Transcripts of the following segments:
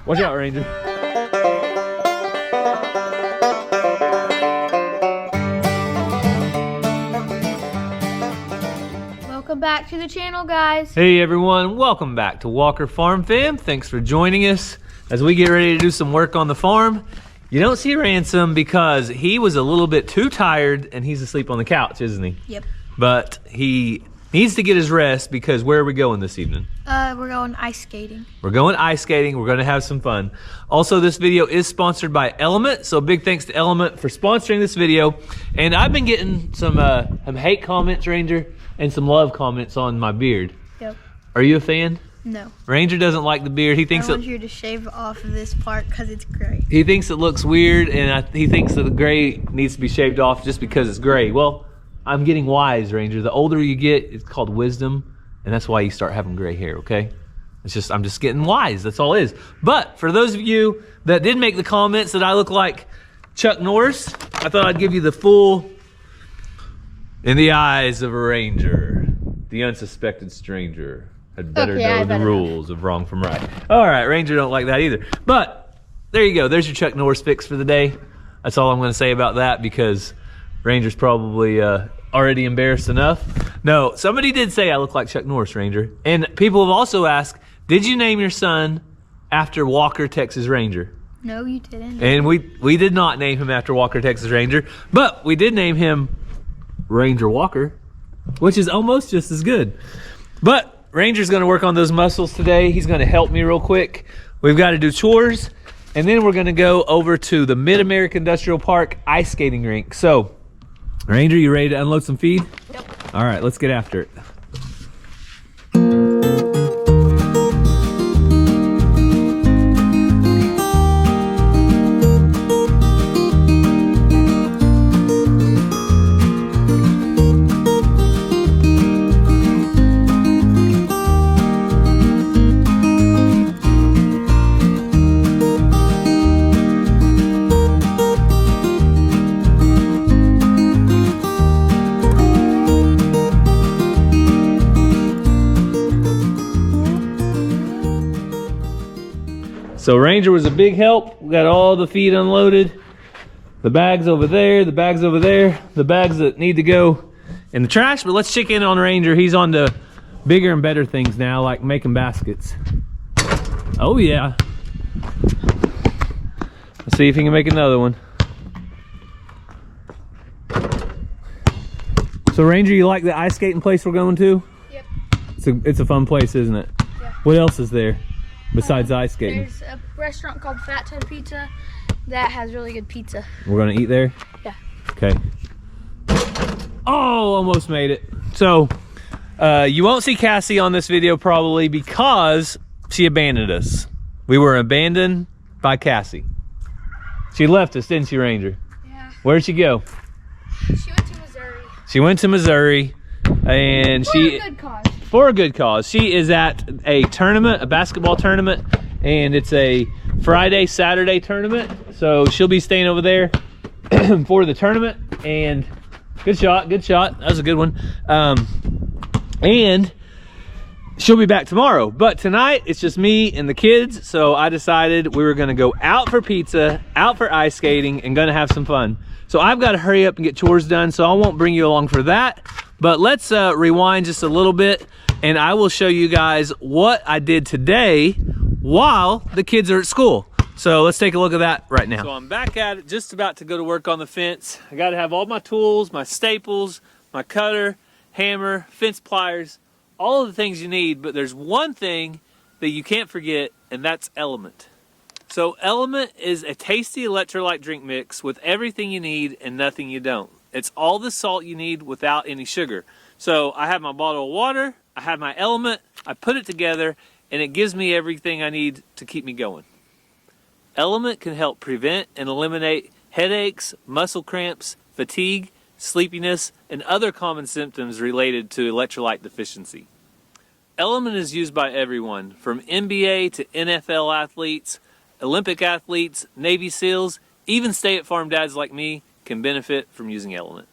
Watch out, Ranger. Welcome back to the channel, guys. Hey everyone, welcome back to Walker Farm Fam. Thanks for joining us as we get ready to do some work on the farm. You don't see Ransom because he was a little bit too tired and he's asleep on the couch, isn't he? Yep. But he needs to get his rest because where are we going this evening? We're going ice skating. We're going ice skating. We're going to have some fun. Also, this video is sponsored by Element, so big thanks to Element for sponsoring this video. And I've been getting some hate comments, Ranger, and some love comments on my beard. Yep. Are you a fan? No. Ranger doesn't like the beard. He thinks I want you to shave off of this part because it's gray. He thinks it looks weird, and he thinks that the gray needs to be shaved off just because it's gray. Well, I'm getting wise, Ranger. The older you get, it's called wisdom, and that's why you start having gray hair, okay? I'm just getting wise, that's all it is. But for those of you that did make the comments that I look like Chuck Norris, I thought I'd give you the full in the eyes of a ranger, the unsuspected stranger had better know the rules of wrong from right. All right, Ranger don't like that either. But there you go, there's your Chuck Norris fix for the day. That's all I'm gonna say about that because Ranger's probably already embarrassed enough. No, somebody did say I look like Chuck Norris, Ranger. And people have also asked, did you name your son after Walker, Texas Ranger? No, you didn't. And we did not name him after Walker, Texas Ranger, but we did name him Ranger Walker, which is almost just as good. But Ranger's gonna work on those muscles today. He's gonna help me real quick. We've got to do chores, and then we're gonna go over to the Mid-America Industrial Park ice skating rink. So, Ranger, you ready to unload some feed? Yep. All right, let's get after it. So Ranger was a big help. We got all the feed unloaded. The bags over there, the bags over there, the bags that need to go in the trash. But let's check in on Ranger. He's on to bigger and better things now, like making baskets. Oh yeah. Let's see if he can make another one. So Ranger, you like the ice skating place we're going to? Yep. It's a fun place, isn't it? Yeah. What else is there besides ice skating? There's a restaurant called Fat Ted Pizza that has really good pizza. We're gonna eat there? Yeah. Okay. Oh, almost made it. So, you won't see Cassie on this video probably because she abandoned us. We were abandoned by Cassie. She left us, didn't she, Ranger? Yeah. Where'd she go? She went to Missouri. She went to Missouri, and For a good cause. For a good cause. She is at a tournament, a basketball tournament, and it's a Friday, Saturday tournament. So she'll be staying over there for the tournament. And good shot, good shot. That was a good one. And she'll be back tomorrow. But tonight, it's just me and the kids. So I decided we were gonna go out for pizza, out for ice skating, and gonna have some fun. So I've got to hurry up and get chores done, so I won't bring you along for that. But let's rewind just a little bit, and I will show you guys what I did today while the kids are at school. So let's take a look at that right now. So I'm back at it, just about to go to work on the fence. I got to have all my tools, my staples, my cutter, hammer, fence pliers, all of the things you need. But there's one thing that you can't forget, and that's Element. So Element is a tasty electrolyte drink mix with everything you need and nothing you don't. It's all the salt you need without any sugar. So I have my bottle of water, I have my Element, I put it together, and it gives me everything I need to keep me going. Element can help prevent and eliminate headaches, muscle cramps, fatigue, sleepiness, and other common symptoms related to electrolyte deficiency. Element is used by everyone, from NBA to NFL athletes, Olympic athletes, Navy SEALs, even stay-at-farm dads like me can benefit from using Element.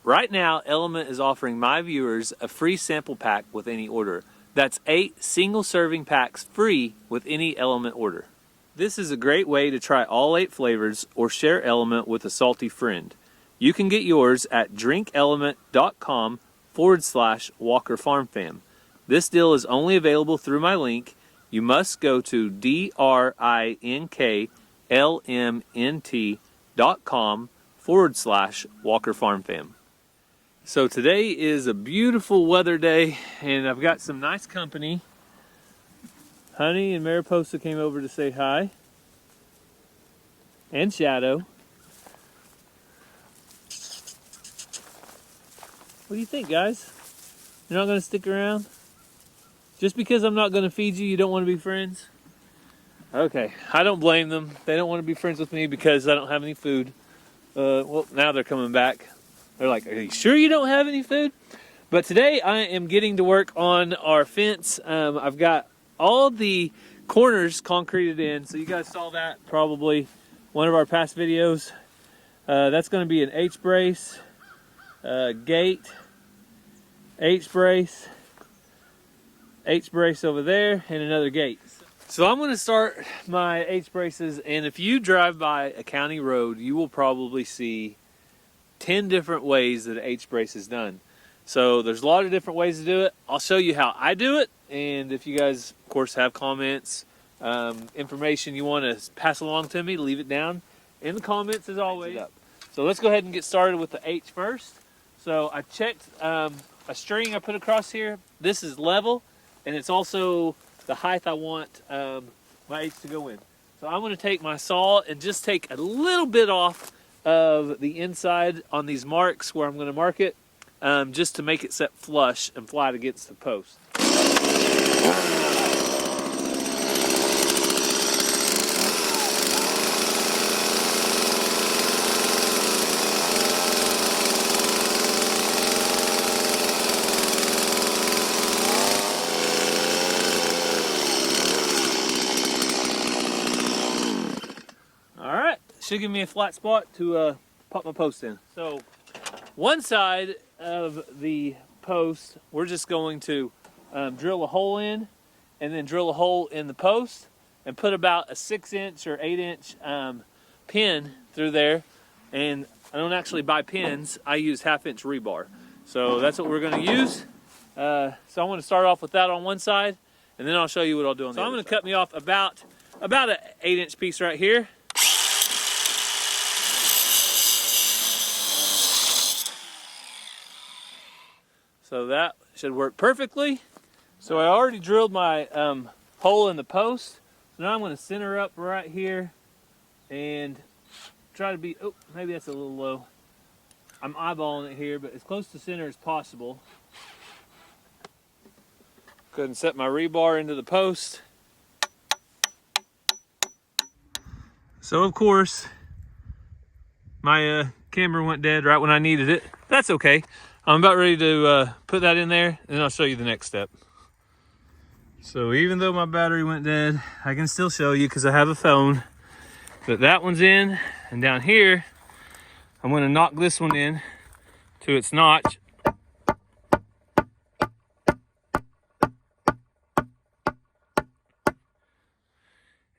Right now, Element is offering my viewers a free sample pack with any order. That's 8 single-serving packs free with any Element order. This is a great way to try all 8 flavors or share Element with a salty friend. You can get yours at drinkelement.com/Walker Farm Fam. This deal is only available through my link. You must go to drinklmnt.com/Walker Farm Fam. So today is a beautiful weather day, and I've got some nice company. Honey and Mariposa came over to say hi. And Shadow. What do you think, guys? You're not going to stick around? Just because I'm not going to feed you, you don't want to be friends? Okay, I don't blame them. They don't want to be friends with me because I don't have any food. Well, now they're coming back. They're like, are you sure you don't have any food? But today I am getting to work on our fence. I've got all the corners concreted in. So you guys saw that probably one of our past videos. That's going to be an H-brace, gate, H-brace over there, and another gate. So I'm going to start my H-braces, and if you drive by a county road, you will probably see 10 different ways that an H-brace is done. So there's a lot of different ways to do it. I'll show you how I do it, and if you guys, of course, have comments, information you want to pass along to me, leave it down in the comments as always. So let's go ahead and get started with the H first. So I checked a string I put across here. This is level, and it's also the height I want my H to go in. So I'm going to take my saw and just take a little bit off of the inside on these marks where I'm going to mark it, just to make it set flush and flat against the post. Should give me a flat spot to pop my post in. So one side of the post, we're just going to drill a hole in, and then drill a hole in the post and put about a 6-inch or 8-inch pin through there. And I don't actually buy pins, I use 1/2-inch rebar. So that's what we're going to use. So I'm going to start off with that on one side, and then I'll show you what I'll do on the other. So I'm going to cut me off about an 8-inch piece right here. So that should work perfectly. So I already drilled my hole in the post. So now I'm going to center up right here and try to be, oh, maybe that's a little low. I'm eyeballing it here, but as close to center as possible. Go ahead and set my rebar into the post. So of course, my camera went dead right when I needed it. That's okay. I'm about ready to put that in there, and then I'll show you the next step. So even though my battery went dead, I can still show you because I have a phone. But that one's in, and down here, I'm going to knock this one in to its notch.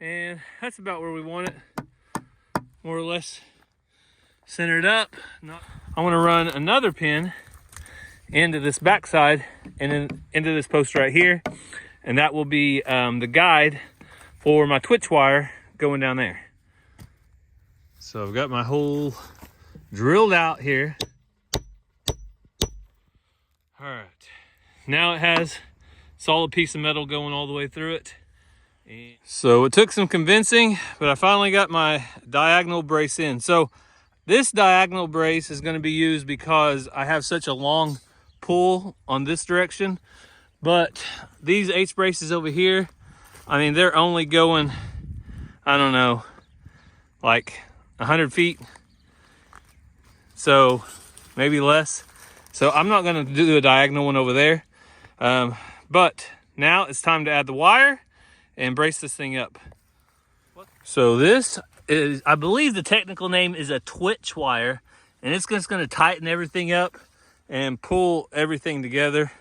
And that's about where we want it, more or less centered up. I want to run another pin into this backside and then into this post right here, and that will be the guide for my twitch wire going down there. So I've got my hole drilled out here. All right, now it has a solid piece of metal going all the way through it. So it took some convincing, but I finally got my diagonal brace in. So this diagonal brace is going to be used because I have such a long pull on this direction, but these H braces over here, I mean, they're only going, I don't know, like 100 feet, so maybe less. So I'm not going to do a diagonal one over there, but now it's time to add the wire and brace this thing up. So this is, I believe the technical name is a twitch wire, and it's just going to tighten everything up and pull everything together.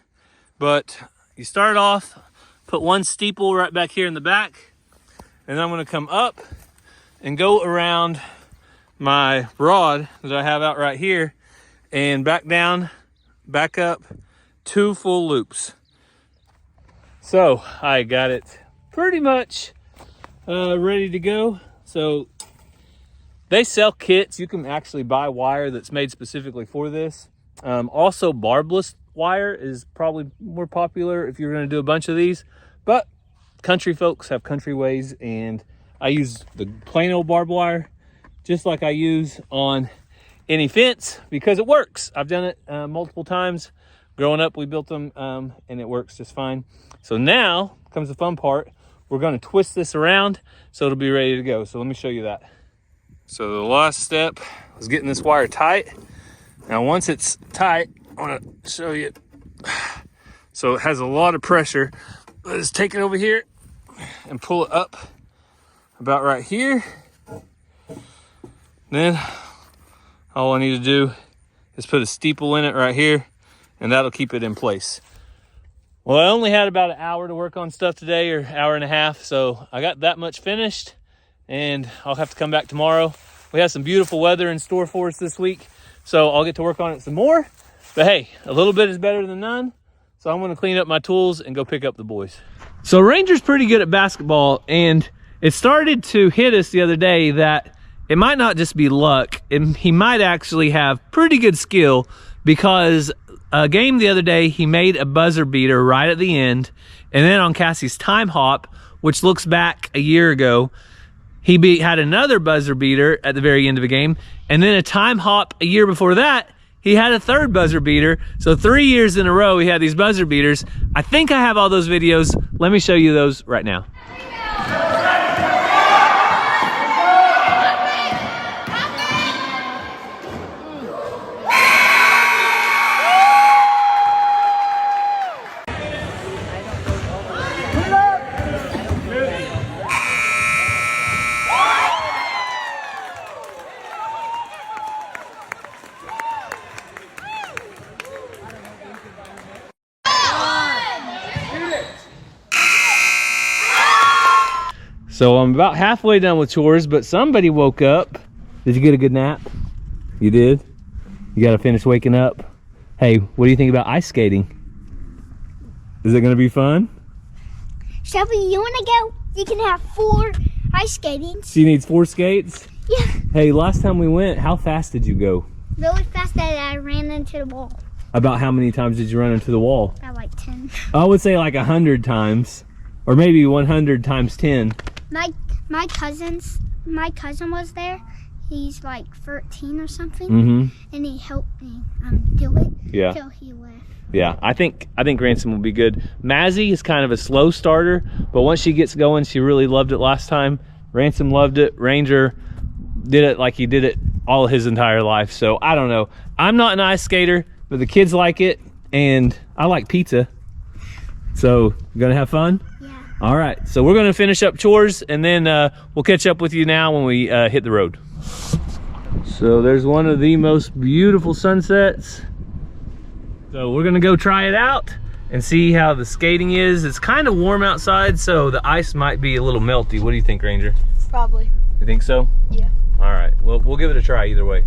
But you start off, put one steeple right back here in the back, And then I'm gonna come up and go around my rod that I have out right here and back down, back up 2 full loops. So I got it pretty much ready to go. So they sell kits. You can actually buy wire that's made specifically for this. Also, barbless wire is probably more popular if you're going to do a bunch of these. But country folks have country ways, and I use the plain old barbed wire just like I use on any fence because it works. I've done it multiple times. Growing up, we built them and it works just fine. So now comes the fun part. We're going to twist this around so it'll be ready to go. So let me show you that. So the last step was getting this wire tight. Now once it's tight, I want to show you. So it has a lot of pressure. Let's take it over here and pull it up about right here. Then all I need to do is put a steeple in it right here, and that'll keep it in place. Well, I only had about an hour to work on stuff today, or hour and a half, so I got that much finished, and I'll have to come back tomorrow. We have some beautiful weather in store for us this week, so I'll get to work on it some more. But hey, a little bit is better than none, so I'm gonna clean up my tools and go pick up the boys. So Ranger's pretty good at basketball, and it started to hit us the other day that it might not just be luck, and he might actually have pretty good skill, because a game the other day, he made a buzzer beater right at the end, and then on Cassie's time hop, which looks back a year ago, he had another buzzer beater at the very end of the game, and then a time hop a year before that, he had a third buzzer beater. So 3 years in a row, he had these buzzer beaters. I think I have all those videos. Let me show you those right now. So I'm about halfway done with chores, but somebody woke up. Did you get a good nap? You did? You gotta finish waking up. Hey, what do you think about ice skating? Is it gonna be fun? Shelby, you wanna go? You can have 4 ice skatings. She needs 4 skates? Yeah. Hey, last time we went, how fast did you go? Really fast that I ran into the wall. About how many times did you run into the wall? About like 10. I would say like 100 times, or maybe 100 times 10. My cousin was there. He's like 13 or something, and he helped me do it. Yeah. Until he left. Yeah, I think Ransom will be good. Mazzy is kind of a slow starter, but once she gets going, she really loved it last time. Ransom loved it. Ranger did it like he did it all his entire life. So I don't know. I'm not an ice skater, but the kids like it, and I like pizza. So you gonna have fun? Yeah. All right, so we're gonna finish up chores, and then we'll catch up with you now when we hit the road. So there's one of the most beautiful sunsets. So we're gonna go try it out and see how the skating is. It's kind of warm outside, so the ice might be a little melty. What do you think, Ranger? Probably. You think so? Yeah. All right, well, we'll give it a try either way.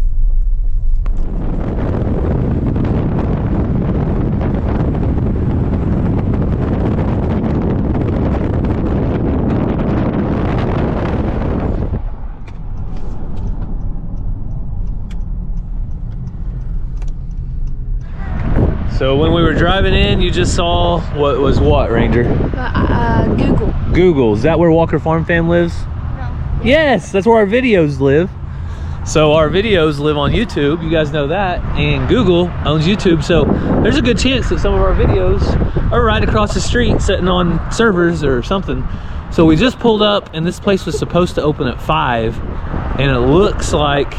So when we were driving in, you just saw what, Ranger? Google. Google. Is that where Walker Farm Fam lives? No. Yes, that's where our videos live. So our videos live on YouTube, you guys know that, and Google owns YouTube, so there's a good chance that some of our videos are right across the street sitting on servers or something. So we just pulled up, and this place was supposed to open at 5, and it looks like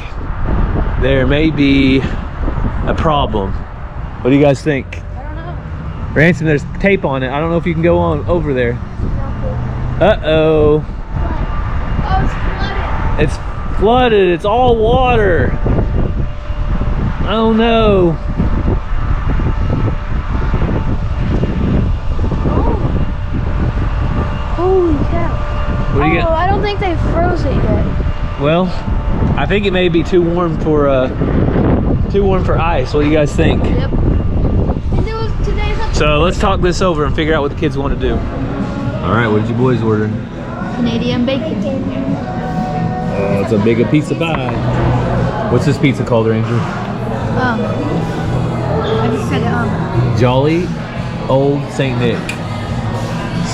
there may be a problem. What do you guys think? I don't know. Ransom, there's tape on it. I don't know if you can go on over there. Uh-oh. Oh, it's flooded. It's flooded. It's all water. Oh no. Oh. Holy cow. What do you get? I don't think they froze it yet. Well, I think it may be too warm for ice. What do you guys think? Yep. And there was today's So let's talk this over and figure out what the kids want to do. All right, what did you boys order? Canadian bacon. Oh, it's a big pizza pie. What's this pizza called, Ranger? I just said Jolly Old St. Nick.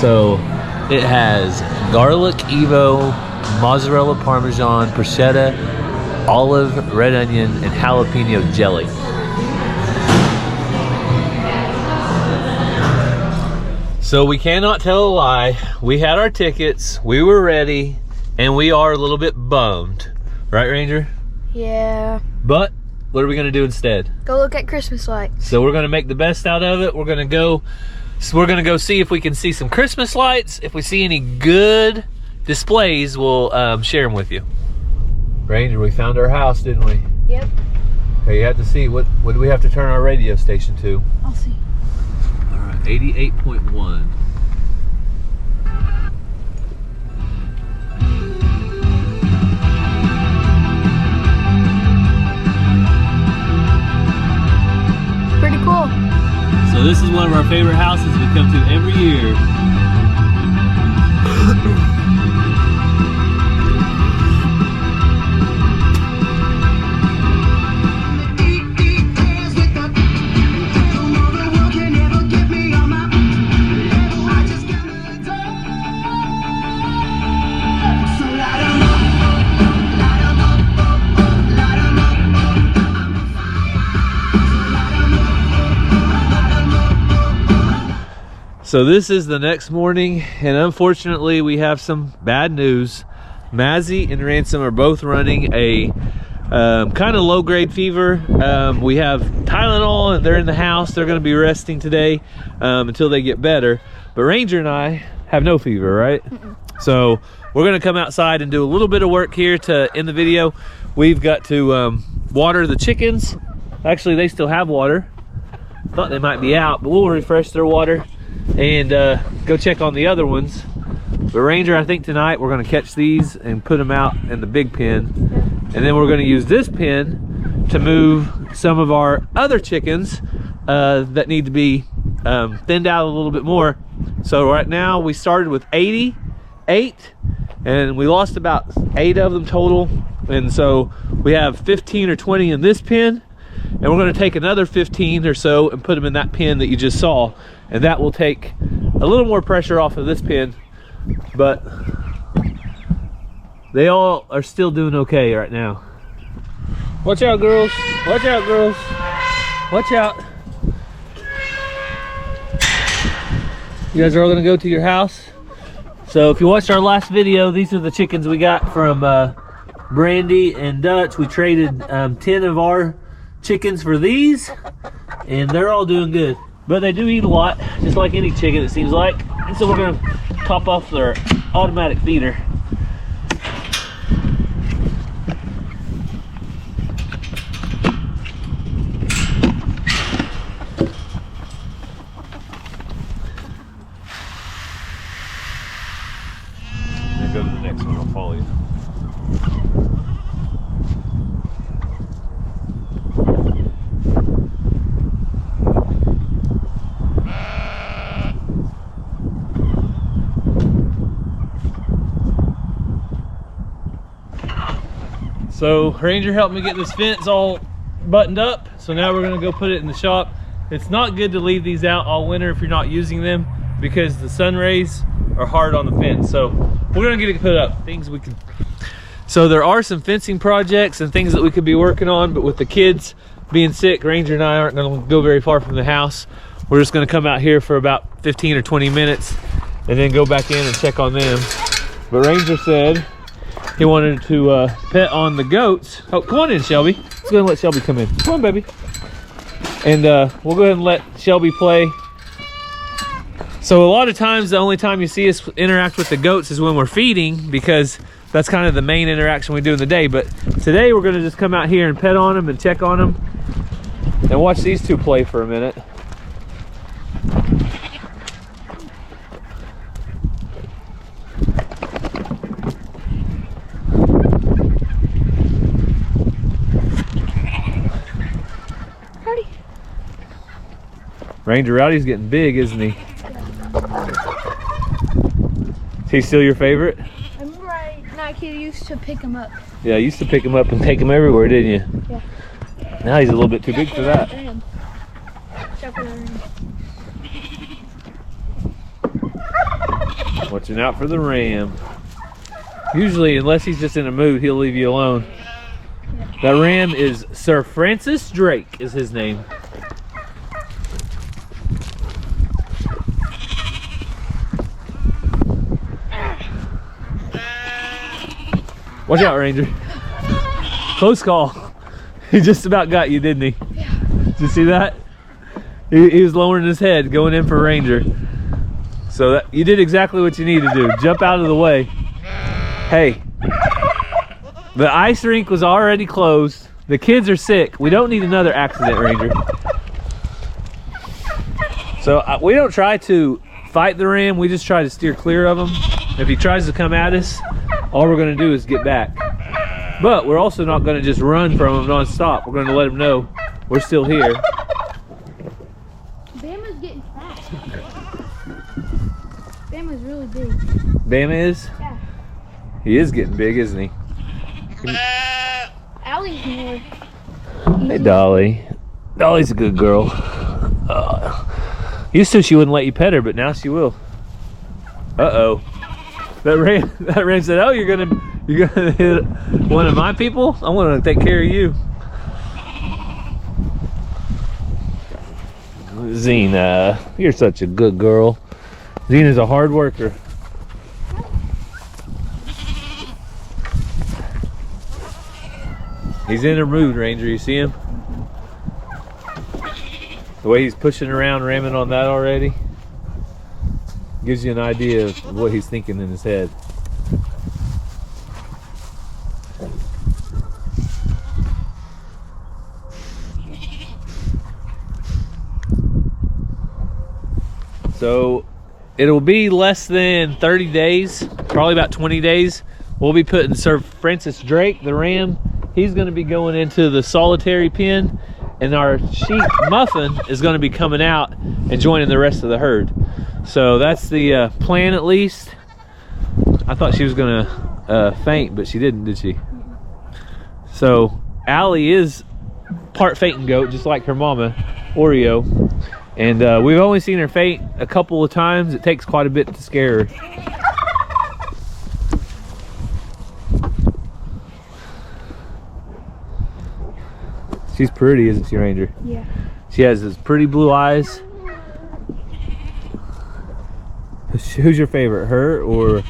So it has garlic Evo, mozzarella Parmesan, prosciutto, olive, red onion, and jalapeno jelly. So we cannot tell a lie. We had our tickets, we were ready, and we are a little bit bummed. Right, Ranger? Yeah. But what are we gonna do instead? Go look at Christmas lights. So we're gonna make the best out of it. We're gonna go see if we can see some Christmas lights. If we see any good displays, we'll share them with you. Ranger, we found our house, didn't we? Yep. Okay, you have to see, what do we have to turn our radio station to? I'll see. All right, 88.1. Pretty cool. So this is one of our favorite houses we come to every year. So this is the next morning, and unfortunately we have some bad news. Mazzy and Ransom are both running a kind of low-grade fever. We have Tylenol, and they're in the house. They're going to be resting today until they get better. But Ranger and I have no fever, right? So we're going to come outside and do a little bit of work here to end the video. We've got to water the chickens. Actually, they still have water. Thought they might be out, but we'll refresh their water and go check on the other ones. But Ranger, I think tonight we're going to catch these and put them out in the big pen. And then we're going to use this pen to move some of our other chickens that need to be thinned out a little bit more. So right now we started with 88 and we lost about 8 of them total. And so we have 15 or 20 in this pen. And we're going to take another 15 or so and put them in that pen that you just saw. And that will take a little more pressure off of this pen. But they all are still doing okay right now. Watch out, girls. Watch out, girls. Watch out. You guys are all going to go to your house. So if you watched our last video, these are the chickens we got from Brandy and Dutch. We traded 10 of our chickens for these, and they're all doing good. But they do eat a lot, just like any chicken, it seems like. And so we're going to top off their automatic feeder. Then go to the next one, I'll follow you. So Ranger helped me get this fence all buttoned up. So now we're gonna go put it in the shop. It's not good to leave these out all winter if you're not using them because the sun rays are hard on the fence. So we're gonna get it put up. Things we can. So there are some fencing projects and things that we could be working on, but with the kids being sick, Ranger and I aren't gonna go very far from the house. We're just gonna come out here for about 15 or 20 minutes and then go back in and check on them. But Ranger said he wanted to pet on the goats. Oh, come on in, Shelby. Let's go ahead and let Shelby come in. Come on, baby. And we'll go ahead and let Shelby play. So a lot of times, the only time you see us interact with the goats is when we're feeding, because that's kind of the main interaction we do in the day. But today we're gonna just come out here and pet on them and check on them and watch these two play for a minute. Ranger Rowdy's getting big, isn't he? Is he still your favorite? I remember I used to pick him up. Yeah, I used to pick him up and take him everywhere, didn't you? Yeah. Now he's a little bit too big for that. Watching out for the ram. Usually, unless he's just in a mood, he'll leave you alone. That ram is Sir Francis Drake is his name. Watch out, Ranger. Close call. He just about got you, didn't he? Yeah. Did you see that? He was lowering his head, going in for Ranger. So that, you did exactly what you need to do. Jump out of the way. Hey, the ice rink was already closed. The kids are sick. We don't need another accident, Ranger. So we don't try to fight the ram. We just try to steer clear of him. If he tries to come at us, all we're going to do is get back. But we're also not going to just run from him non-stop. We're going to let him know we're still here. Bama's getting fat. Bama's really big. Bama is? Yeah. He is getting big, isn't he? Allie's more. Hey, Dolly. Dolly's a good girl. Used to she wouldn't let you pet her, but now she will. Uh-oh. That ram said, "Oh, you're gonna hit one of my people? I'm gonna take care of you." Xena, you're such a good girl. Xena's a hard worker. He's in a mood, Ranger. You see him? The way he's pushing around, ramming on that already, gives you an idea of what he's thinking in his head. So it'll be less than 30 days, probably about 20 days. We'll be putting Sir Francis Drake, the ram, he's going to be going into the solitary pen, and our sheep Muffin is going to be coming out and joining the rest of the herd. So that's the plan, at least. I thought she was going to faint, but she didn't, did she? So Allie is part fainting goat, just like her mama, Oreo. And we've only seen her faint a couple of times. It takes quite a bit to scare her. She's pretty, isn't she, Ranger? Yeah. She has those pretty blue eyes. Who's your favorite, her or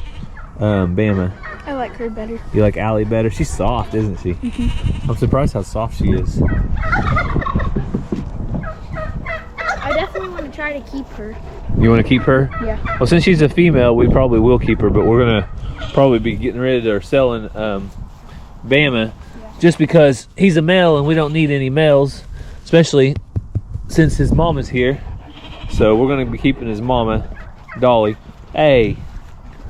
Bama? I like her better. You like Allie better? She's soft, isn't she? Mm-hmm. I'm surprised how soft she is. I definitely want to try to keep her. You want to keep her? Yeah. Well, since she's a female, we probably will keep her, but we're gonna probably be getting rid of or selling Bama, just because he's a male and we don't need any males, especially since his mama's here. So we're gonna be keeping his mama, Dolly. Hey,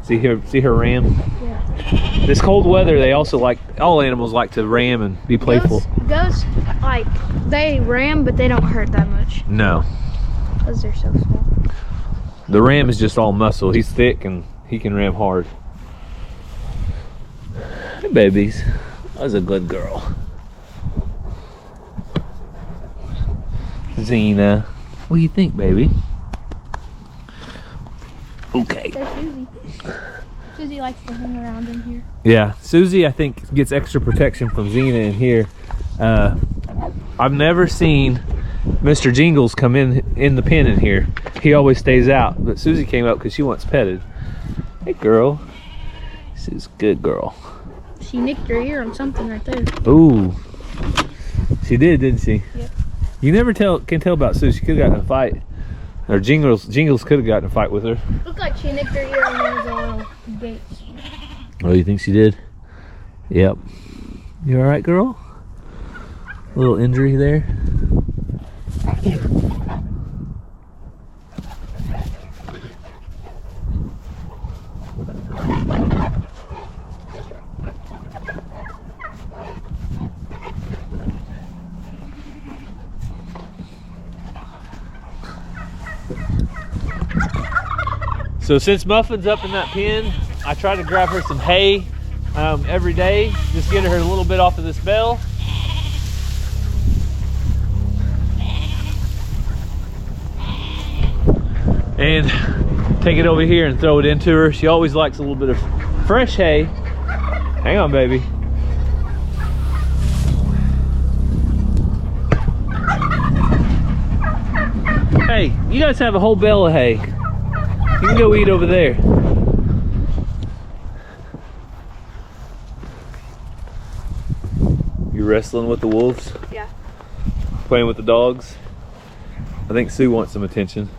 see her ram? Yeah. This cold weather, they also like, all animals like to ram and be playful. Goats, like, they ram, but they don't hurt that much No, because they're so small. the ram is just all muscle. He's thick and he can ram hard. Hey, babies. That was a good girl. Xena, what do you think, baby? Okay. There's Susie. Susie likes to hang around in here. Yeah, Susie, I think, gets extra protection from Xena in here. I've never seen Mr. Jingles come in the pen in here. He always stays out, but Susie came up because she wants petted. Hey, girl. She's a good girl. She nicked her ear on something right there. Ooh, she did, didn't she? Yep. You never can tell about Susie. She could have gotten in a fight, or Jingles could have gotten in a fight with her. Looked like she nicked her ear on one of the little gates. Oh, you think she did? Yep. You all right, girl? A little injury there. So since Muffin's up in that pen, I try to grab her some hay every day. Just get her a little bit off of this bell. And take it over here and throw it into her. She always likes a little bit of fresh hay. Hang on, baby. Hey, you guys have a whole bale of hay. You can go eat over there. You wrestling with the wolves? Yeah. Playing with the dogs? I think Sue wants some attention.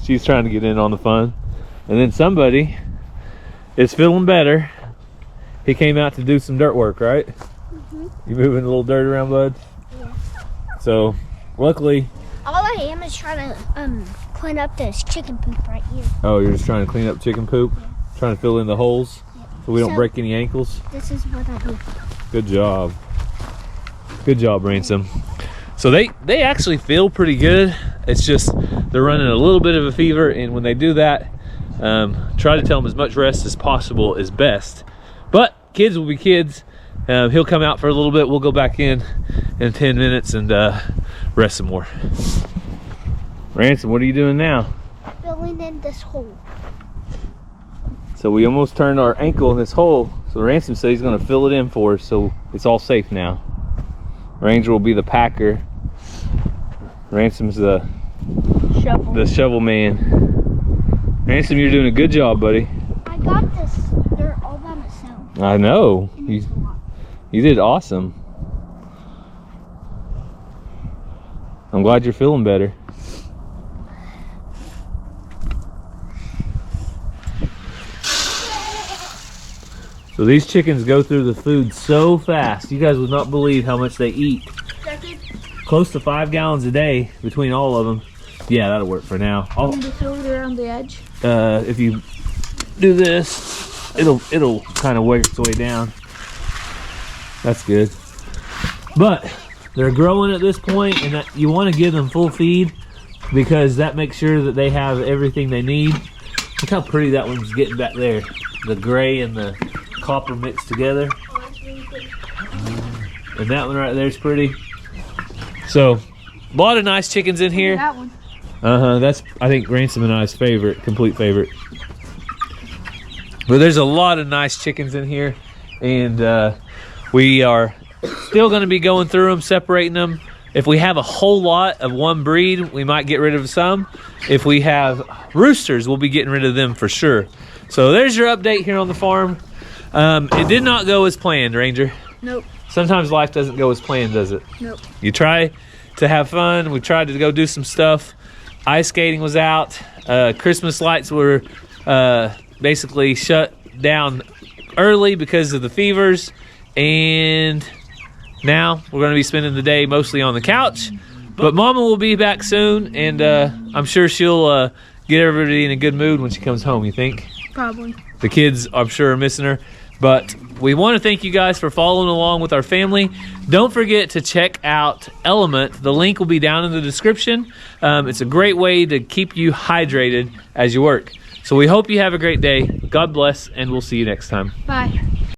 She's trying to get in on the fun. And then somebody is feeling better. He came out to do some dirt work, right? Mm-hmm. You moving a little dirt around, bud? Yeah. So, luckily... All I am is trying to clean up this chicken poop right here. Oh, you're just trying to clean up chicken poop? Yeah. Trying to fill in the holes? Yeah. So we don't break any ankles? This is what I do. Good job. Good job, Ransom. So they actually feel pretty good. It's just they're running a little bit of a fever, and when they do that, try to tell them as much rest as possible is best. But kids will be kids. He'll come out for a little bit. We'll go back in 10 minutes and rest some more. Ransom, what are you doing now? Filling in this hole. So we almost turned our ankle in this hole. So Ransom said he's going to fill it in for us, so it's all safe now. Ranger will be the packer. Ransom's the shovel man. Ransom, you're doing a good job, buddy. I got this dirt all by myself. I know. And it's a lot. You did awesome. I'm glad you're feeling better. So these chickens go through the food so fast. You guys would not believe how much they eat. Close to 5 gallons a day between all of them. Yeah, that'll work for now. Want to throw it around the edge? If you do this, it'll kind of work its way down. That's good. But they're growing at this point, and you want to give them full feed because that makes sure that they have everything they need. Look how pretty that one's getting back there. The gray and the copper mixed together. And that one right there is pretty. So, a lot of nice chickens in here. That one. That's, I think, Ransom and I's favorite, complete favorite. But there's a lot of nice chickens in here, and we are still going to be going through them, separating them. If we have a whole lot of one breed, we might get rid of some. If we have roosters, we'll be getting rid of them for sure. So there's your update here on the farm. It did not go as planned, Ranger. Nope. Sometimes life doesn't go as planned, does it? Nope. You try to have fun. We tried to go do some stuff. Ice skating was out. Christmas lights were basically shut down early because of the fevers. And now we're going to be spending the day mostly on the couch. But Mama will be back soon, and I'm sure she'll get everybody in a good mood when she comes home, you think? Probably. The kids, I'm sure, are missing her. But we want to thank you guys for following along with our family. Don't forget to check out Element. The link will be down in the description. It's a great way to keep you hydrated as you work. So we hope you have a great day. God bless, and we'll see you next time. Bye.